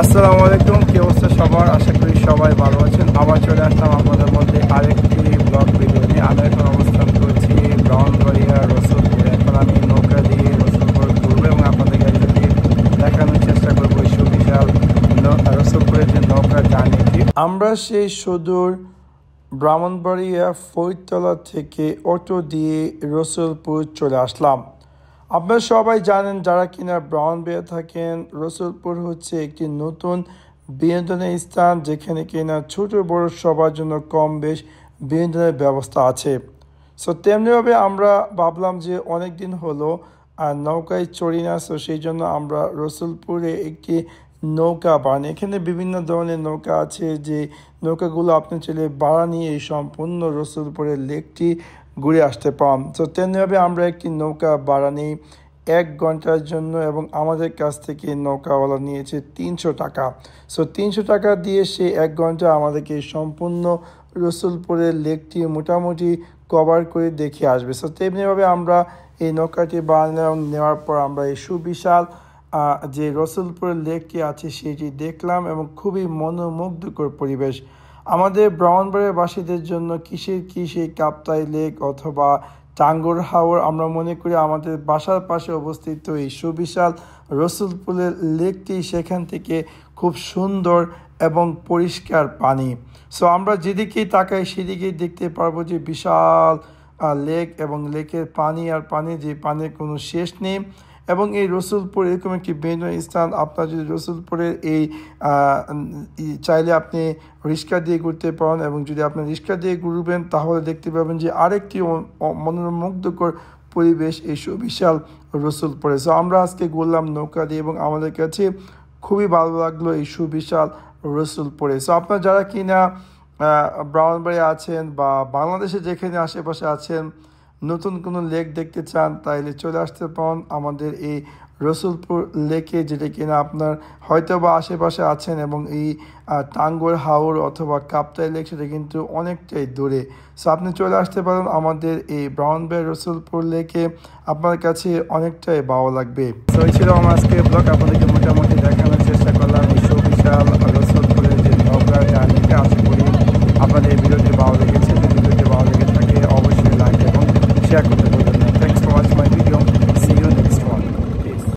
আসসালামু আলাইকুম, কি অবস্থা সবার? আশা করি সবাই ভালো আছেন। আবার চলে আসলাম আপনাদের মধ্যে আরেকটি ব্লগ ভিডিও নিয়ে। আমি এখন অবস্থান করছি ব্রাহ্মণবাড়িয়া রসুলপুরে। এখন আমি নৌকা দিয়ে রসুলপুর ঘুরবো এবং আপনাদেরকে দেখানোর চেষ্টা করবো এই সুবিশাল রসুলপুরের যে নৌকা জার্নিটি। আমরা সেই সুদূর ব্রাহ্মণবাড়িয়া ফরিদতলা থেকে অটো দিয়ে রসুলপুর চলে আসলাম। আপনারা সবাই জানেন, যারা কিনা ব্রাহ্মণবাড়িয়া থাকেন, রসুলপুর হচ্ছে একটি নতুন বিনোদনের স্থান, যেখানে কিনা ছোট বড় সবার জন্য কম বেশ বিনোদনের ব্যবস্থা আছে। সো তেমনিভাবে আমরা ভাবলাম যে অনেক দিন হলো নৌকায় চড়ি না, সো সেই জন্য আমরা রসুলপুরে একটি নৌকা বানাই। এখানে বিভিন্ন ধরনের নৌকা আছে, যে নৌকাগুলো আপনি চলে ভাড়া নিয়ে এই সম্পূর্ণ রসুলপুরের লেকটি ঘুরে আসতে পারেন। তো তেমনিভাবে আমরা একটি নৌকা ভাড়া নিই 1 ঘন্টার জন্য, এবং আমাদের কাছ থেকে নৌকাওয়ালা নিয়েছে 300 টাকা। সো 300 টাকা দিয়ে সে 1 ঘন্টা আমাদেরকে সম্পূর্ণ রসুলপুরের লেকটি মোটামুটি কভার করে দেখে আসবে। সো তেমনিভাবে আমরা এই নৌকাটি বানালাম, নেওয়ার পর আমরা এই সুবিশাল যে রসুলপুরের লেকটি আছে সেটি দেখলাম, এবং খুবই মনোমুগ্ধকর পরিবেশ। আমাদের ব্রাহ্মণবাড়িয়াবাসীদের জন্য কিসের কি সেই কাপ্তাই লেক অথবা টাঙ্গুর হাওর, আমরা মনে করি আমাদের বাসার পাশে অবস্থিত এই সুবিশাল রসুলপুরের লেকটি, সেখান থেকে খুব সুন্দর এবং পরিষ্কার পানি। সো আমরা যেদিকেই তাকাই সেদিকেই দেখতে পারবো যে বিশাল লেক, এবং লেকের পানি আর পানি, যে পানির কোনো শেষ নেই। এবং এই রসুলপুর এরকম একটি বিনোদন স্থান। আপনার যদি রসুলপুরের এই চাইলে আপনি রিক্সা দিয়ে ঘুরতে পারেন, এবং যদি আপনি রিক্সা দিয়ে ঘুরবেন তাহলে দেখতে পাবেন যে আরেকটি মনোমুগ্ধকর পরিবেশ এই সুবিশাল রসুলপুরে। সো আমরা আজকে ঘুরলাম নৌকা দিয়ে, এবং আমাদের কাছে খুবই ভালো লাগলো এই সুবিশাল রসুলপুরে। সো আপনারা যারা কিনা ব্রাহ্মণবাড়িয়া আছেন বা বাংলাদেশে যেখানে আশেপাশে আছেন, নতুন কোনো লেক দেখতে চান, তাইলে চলে আসতে পারেন আমাদের এই রসুলপুর লেকে, যেটা কিনা আপনার হয়তো বা আশেপাশে আছেন, এবং এই টাঙ্গুর হাওর অথবা কাপ্তাই লেক সেটা কিন্তু অনেকটাই দূরে। সো আপনি চলে আসতে পারেন আমাদের এই ব্রাহ্মণবাড়িয়া রসুলপুর লেকে, আপনার কাছে অনেকটাই ভালো লাগবে। তো এই ছিল আমার আজকে ব্লগ, আপনাদেরকে মোটামুটি দেখানোর চেষ্টা